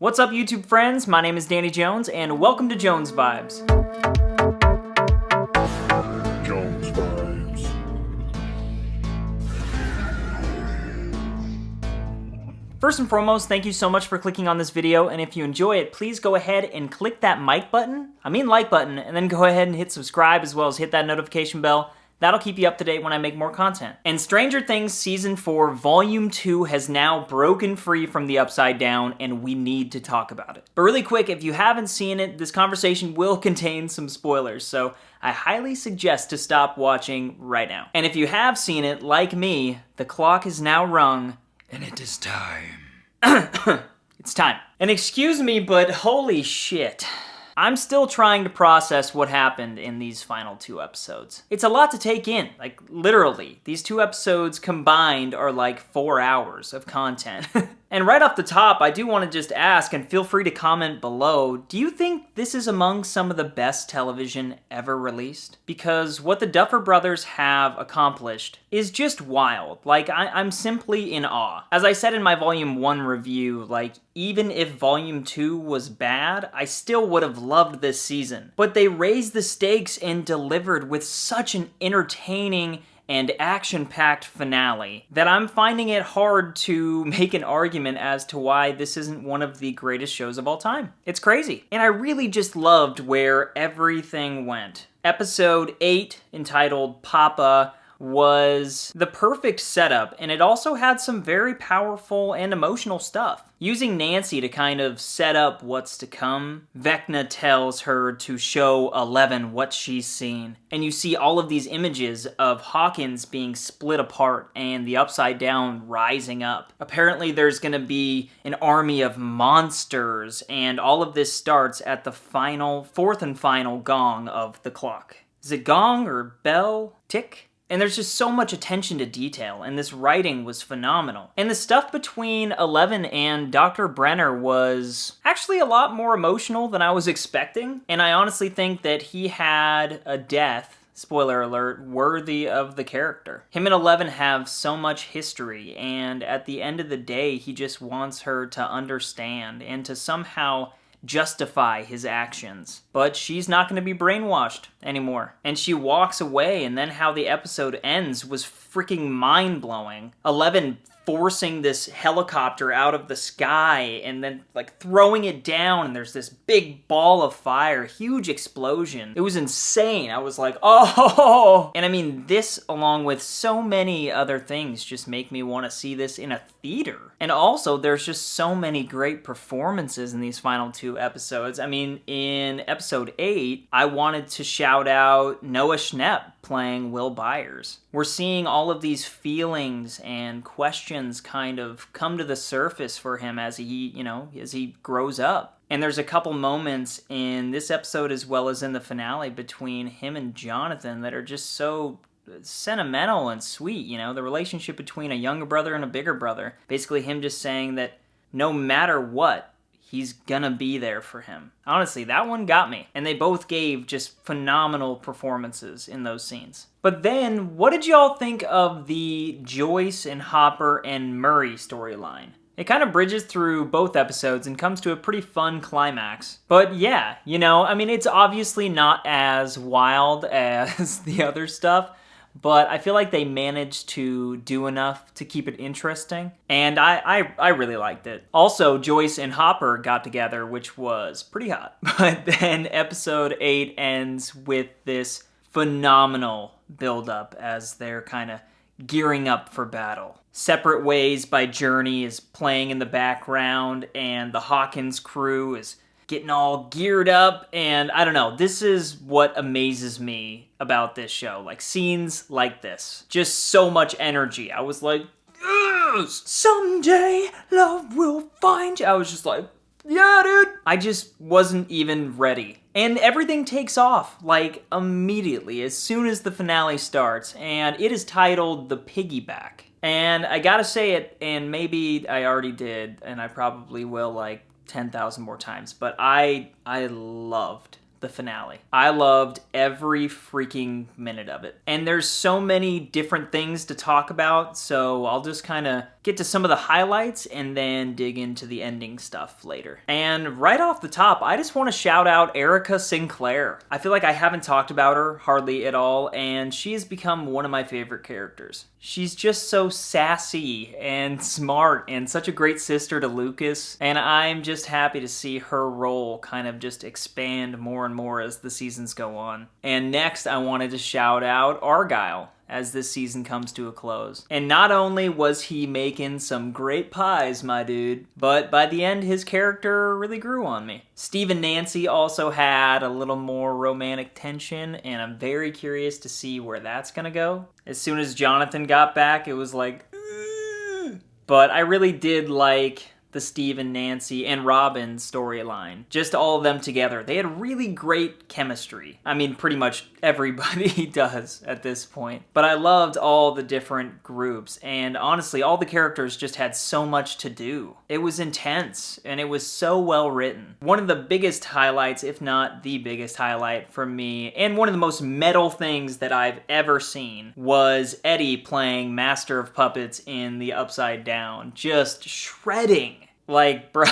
What's up, YouTube friends? My name is Danny Jones, and welcome to Jones Vibes. Jones Vibes. First and foremost, thank you so much for clicking on this video, and if you enjoy it, please go ahead and click that like button, and then go ahead and hit subscribe as well as hit that notification bell. That'll keep you up to date when I make more content. And Stranger Things Season 4 Volume 2 has now broken free from the Upside Down, and we need to talk about it. But really quick, if you haven't seen it, this conversation will contain some spoilers, so I highly suggest to stop watching right now. And if you have seen it, like me, the clock is now rung, and it is time. It's time. And excuse me, but holy shit. I'm still trying to process what happened in these final 2 episodes. It's a lot to take in, like literally. These 2 episodes combined are like 4 hours of content. And right off the top, I do want to just ask, and feel free to comment below, do you think this is among some of the best television ever released? Because what the Duffer Brothers have accomplished is just wild. Like, I'm simply in awe. As I said in my Volume 1 review, like, even if Volume 2 was bad, I still would have loved this season. But they raised the stakes and delivered with such an entertaining and action-packed finale that I'm finding it hard to make an argument as to why this isn't one of the greatest shows of all time. It's crazy. And I really just loved where everything went. Episode 8, entitled Papa, was the perfect setup, and it also had some very powerful and emotional stuff. Using Nancy to kind of set up what's to come, Vecna tells her to show Eleven what she's seen. And you see all of these images of Hawkins being split apart and the Upside Down rising up. Apparently there's gonna be an army of monsters, and all of this starts at the fourth and final gong of the clock. Is it gong or bell? Tick? And there's just so much attention to detail, and this writing was phenomenal. And the stuff between Eleven and Dr. Brenner was actually a lot more emotional than I was expecting, and I honestly think that he had a death, spoiler alert, worthy of the character. Him and Eleven have so much history, and at the end of the day, he just wants her to understand and to somehow justify his actions. But she's not going to be brainwashed anymore. And she walks away, and then how the episode ends was freaking mind-blowing. Eleven forcing this helicopter out of the sky and then like throwing it down, and there's this big ball of fire, huge explosion. It was insane. I was like, oh! And I mean, this along with so many other things just make me want to see this in a theater. And also, there's just so many great performances in these final 2 episodes. I mean, in episode 8, I wanted to shout out Noah Schnapp playing Will Byers. We're seeing all of these feelings and questions kind of come to the surface for him as he grows up. And there's a couple moments in this episode as well as in the finale between him and Jonathan that are just so sentimental and sweet, the relationship between a younger brother and a bigger brother. Basically him just saying that no matter what, he's gonna be there for him. Honestly, that one got me. And they both gave just phenomenal performances in those scenes. But then, what did y'all think of the Joyce and Hopper and Murray storyline? It kind of bridges through both episodes and comes to a pretty fun climax. But yeah, it's obviously not as wild as the other stuff, but I feel like they managed to do enough to keep it interesting, and I really liked it. Also, Joyce and Hopper got together, which was pretty hot. But then episode 8 ends with this phenomenal build-up as they're kind of gearing up for battle. Separate Ways by Journey is playing in the background, and the Hawkins crew is getting all geared up, and I don't know, this is what amazes me about this show. Like, scenes like this. Just so much energy. I was like, yes! Someday love will find you. I was just like, yeah, dude! I just wasn't even ready. And everything takes off, like, immediately, as soon as the finale starts, and it is titled The Piggyback. And I gotta say it, and maybe I already did, and I probably will, like, 10,000 more times, but I loved the finale. I loved every freaking minute of it. And there's so many different things to talk about, so I'll just kind of get to some of the highlights and then dig into the ending stuff later. And right off the top, I just want to shout out Erica Sinclair. I feel like I haven't talked about her hardly at all, and she has become one of my favorite characters. She's just so sassy and smart and such a great sister to Lucas, and I'm just happy to see her role kind of just expand more and more as the seasons go on. And next, I wanted to shout out Argyle as this season comes to a close. And not only was he making some great pies, my dude, but by the end, his character really grew on me. Steve and Nancy also had a little more romantic tension, and I'm very curious to see where that's gonna go. As soon as Jonathan got back, it was like, ugh. But I really did like the Steve and Nancy and Robin storyline. Just all of them together. They had really great chemistry. I mean, pretty much everybody does at this point. But I loved all the different groups, and honestly, all the characters just had so much to do. It was intense, and it was so well written. One of the biggest highlights, if not the biggest highlight for me, and one of the most metal things that I've ever seen, was Eddie playing Master of Puppets in the Upside Down. Just shredding. Like, bro,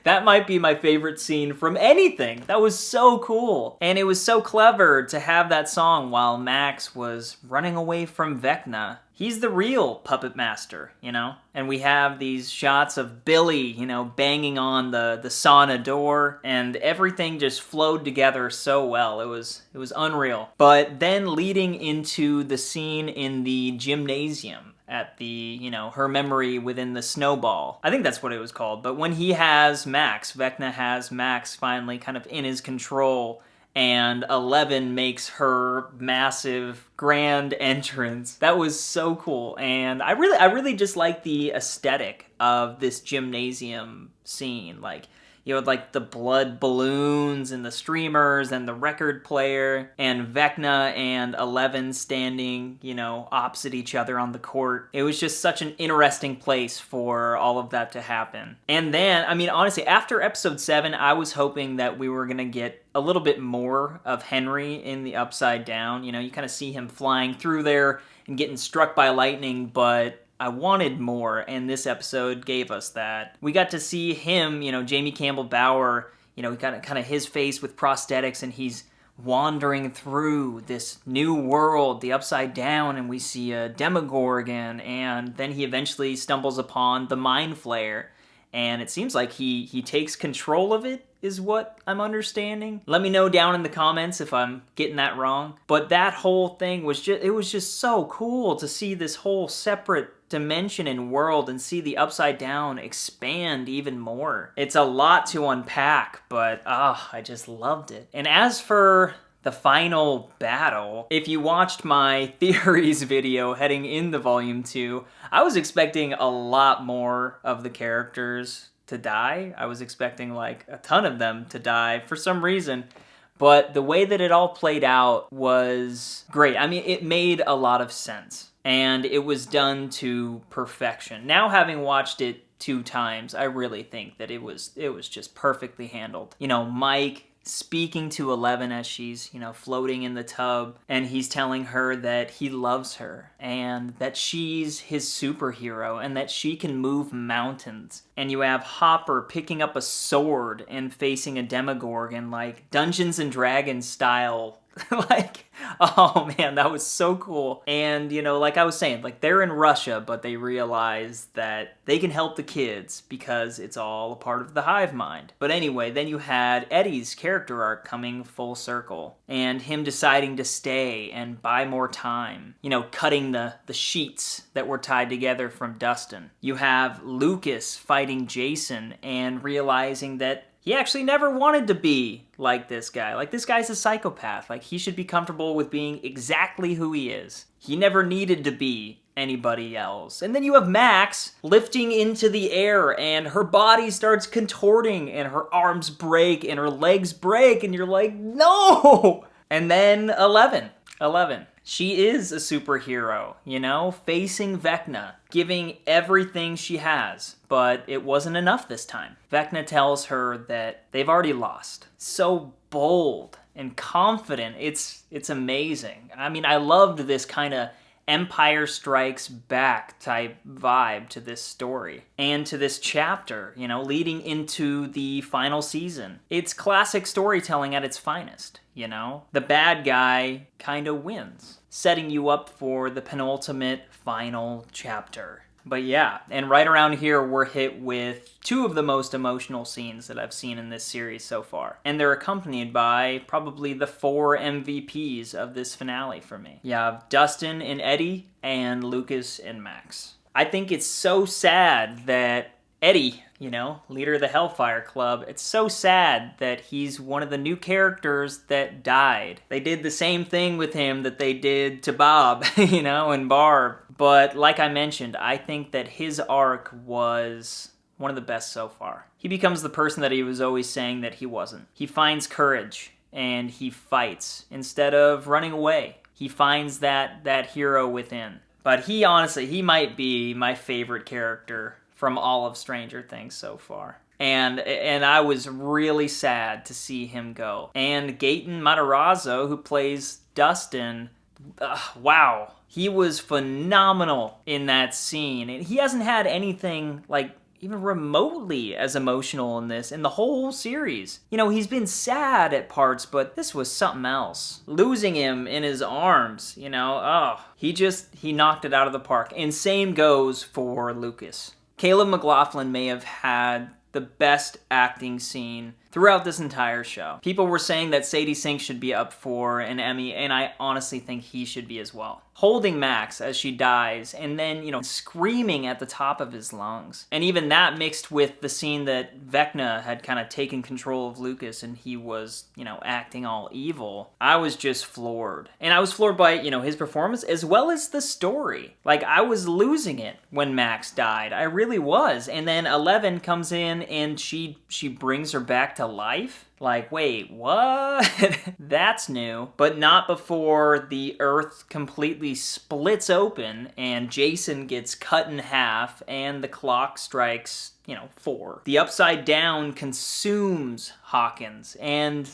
that might be my favorite scene from anything. That was so cool. And it was so clever to have that song while Max was running away from Vecna. He's the real puppet master, you know? And we have these shots of Billy, you know, banging on the sauna door, and everything just flowed together so well. It was unreal. But then leading into the scene in the gymnasium, at the, you know, her memory within the snowball. I think that's what it was called. But when he has Max, Vecna has Max finally kind of in his control, and 11 makes her massive grand entrance. That was so cool. And I really just like the aesthetic of this gymnasium scene. Like, you had like the blood balloons and the streamers and the record player and Vecna and 11 standing, you know, opposite each other on the court. It was just such an interesting place for all of that to happen. And then, I mean, honestly, after episode 7, I was hoping that we were going to get a little bit more of Henry in the Upside Down. You know, you kind of see him flying through there and getting struck by lightning, but I wanted more, and this episode gave us that. We got to see him, you know, Jamie Campbell Bower, you know, we got kind of his face with prosthetics, and he's wandering through this new world, the Upside Down, and we see a Demogorgon, and then he eventually stumbles upon the Mind Flayer, and it seems like he takes control of it, is what I'm understanding. Let me know down in the comments if I'm getting that wrong. But that whole thing was just so cool to see this whole separate dimension and world and see the Upside Down expand even more. It's a lot to unpack, but I just loved it. And as for the final battle, if you watched my theories video heading into Volume 2, I was expecting a lot more of the characters to die. I was expecting like a ton of them to die for some reason. But the way that it all played out was great. I mean, it made a lot of sense. And it was done to perfection. Now, having watched it 2 times, I really think that it was just perfectly handled. You know, Mike speaking to 11 as she's, you know, floating in the tub, and he's telling her that he loves her and that she's his superhero and that she can move mountains. And you have Hopper picking up a sword and facing a Demogorgon, like Dungeons and Dragons style. Like, oh man, that was so cool. And, you know, like I was saying, like they're in Russia, but they realize that they can help the kids because it's all a part of the hive mind. But anyway, then you had Eddie's character arc coming full circle and him deciding to stay and buy more time, you know, cutting the sheets that were tied together from Dustin. You have Lucas fighting Jason and realizing that he actually never wanted to be like this guy. Like, this guy's a psychopath. Like, he should be comfortable with being exactly who he is. He never needed to be anybody else. And then you have Max lifting into the air, and her body starts contorting, and her arms break, and her legs break, and you're like, no! And then 11. She is a superhero, you know, facing Vecna, giving everything she has, but it wasn't enough this time. Vecna tells her that they've already lost. So bold and confident, it's amazing. I mean, I loved this kind of Empire Strikes Back type vibe to this story and to this chapter, you know, leading into the final season. It's classic storytelling at its finest, you know? The bad guy kind of wins, setting you up for the penultimate final chapter. But yeah, and right around here we're hit with two of the most emotional scenes that I've seen in this series so far. And they're accompanied by probably the 4 MVPs of this finale for me. You have Dustin and Eddie, and Lucas and Max. I think it's so sad that Eddie, you know, leader of the Hellfire Club, it's so sad that he's one of the new characters that died. They did the same thing with him that they did to Bob, you know, and Barb. But like I mentioned, I think that his arc was one of the best so far. He becomes the person that he was always saying that he wasn't. He finds courage and he fights instead of running away. He finds that hero within. But he honestly, he might be my favorite character from all of Stranger Things so far. And I was really sad to see him go. And Gaten Matarazzo, who plays Dustin, wow. He was phenomenal in that scene. And he hasn't had anything like even remotely as emotional in this in the whole series. You know, he's been sad at parts, but this was something else. Losing him in his arms, you know, he knocked it out of the park. And same goes for Lucas. Caleb McLaughlin may have had the best acting scene throughout this entire show. People were saying that Sadie Sink should be up for an Emmy, and I honestly think he should be as well. Holding Max as she dies, and then, you know, screaming at the top of his lungs. And even that mixed with the scene that Vecna had kind of taken control of Lucas and he was, you know, acting all evil. I was just floored. And I was floored by, you know, his performance as well as the story. Like, I was losing it when Max died. I really was. And then 11 comes in and she brings her back to life. Like, wait, what? That's new. But not before the earth completely splits open and Jason gets cut in half and the clock strikes, you know, 4. The Upside Down consumes Hawkins. And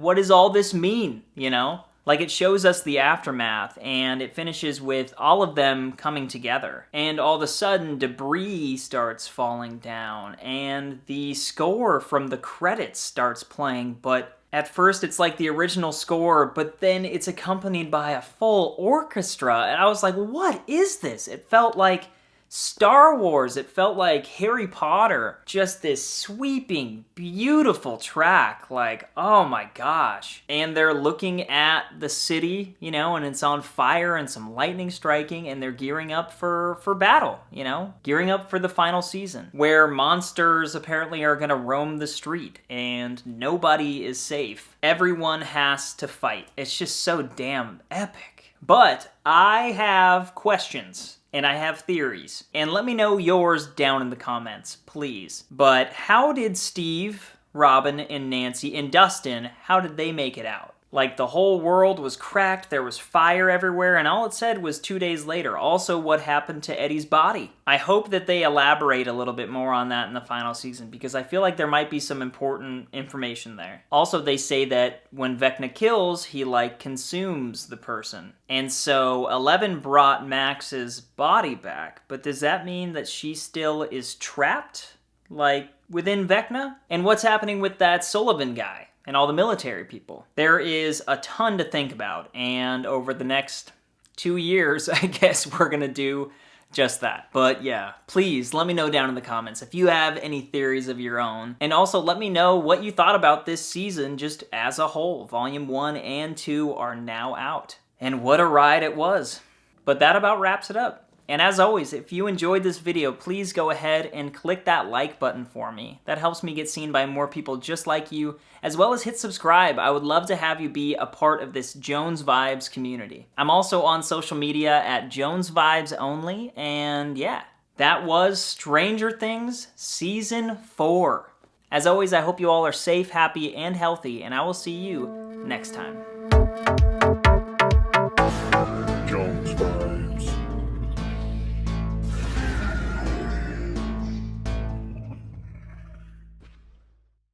what does all this mean, you know? Like, it shows us the aftermath, and it finishes with all of them coming together. And all of a sudden, debris starts falling down, and the score from the credits starts playing, but at first it's like the original score, but then it's accompanied by a full orchestra, and I was like, what is this? It felt like Star Wars. It felt like Harry Potter. Just this sweeping, beautiful track. Like, oh my gosh. And they're looking at the city, you know, and it's on fire and some lightning striking, and they're gearing up for battle, you know? Gearing up for the final season, where monsters apparently are gonna roam the street, and nobody is safe. Everyone has to fight. It's just so damn epic. But I have questions. And I have theories. And let me know yours down in the comments, please. But how did Steve, Robin, and Nancy, and Dustin, how did they make it out? Like, the whole world was cracked, there was fire everywhere, and all it said was 2 days later. Also, what happened to Eddie's body? I hope that they elaborate a little bit more on that in the final season, because I feel like there might be some important information there. Also, they say that when Vecna kills, he, like, consumes the person. And so, 11 brought Max's body back, but does that mean that she still is trapped? Like, within Vecna? And what's happening with that Sullivan guy? And all the military people. There is a ton to think about, and over the next 2 years, I guess we're gonna do just that. But yeah, please let me know down in the comments if you have any theories of your own. And also let me know what you thought about this season just as a whole. Volume 1 and 2 are now out. And what a ride it was. But that about wraps it up. And as always, if you enjoyed this video, please go ahead and click that like button for me. That helps me get seen by more people just like you, as well as hit subscribe. I would love to have you be a part of this Jones Vibes community. I'm also on social media at Jones Vibes Only, and yeah, that was Stranger Things Season 4. As always, I hope you all are safe, happy, and healthy, and I will see you next time.